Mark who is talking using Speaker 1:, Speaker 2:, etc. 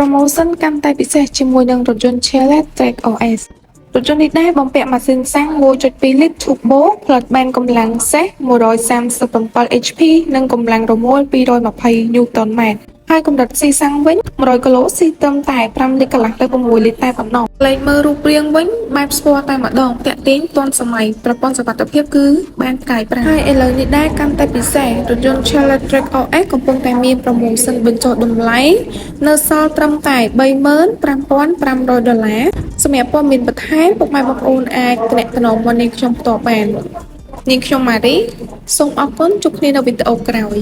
Speaker 1: promotion កាន់តែពិសេសជាមួយនឹងរថយន្ត Chevrolet Track OS រថយន្តនេះដែរបំពាក់ម៉ាស៊ីនសាំង 1.2 លីត្រ Turbo ផ្លិតបានកម្លាំងសេះ 137 HP និងកម្លាំងរមុល 220 Newton-meters ហើយកម្រិតស៊ីសាំងវិញ100គីឡូស៊ីត្រឹមតែ5លីត្រកន្លះទៅ6លីត្រតែប៉ុណ្ណោះលេខមើលរូបរាងវិញបែបស្ពណ៌តែម្ដងតាក់ទាញទាន់សម័យប្រព័ន្ធសុវត្ថិភាពគឺបានផ្កាយប្រាំហើយឥឡូវនេះដែរកាន់តែពិសេសរថយន្ត Chevrolet Track OS កំពុងតែមាន promotion បញ្ចុះតម្លៃនៅសល់ត្រឹមតែ $35,500 សម្រាប់ព័ត៌មានបន្ថែមពុកម៉ែបងប្អូនអាចទំនាក់ទំនងមកនាងខ្ញុំផ្ទាល់បាននាងខ្ញុំម៉ារីសូមអរគុណជួបគ្នានៅវីដេអូក្រោយ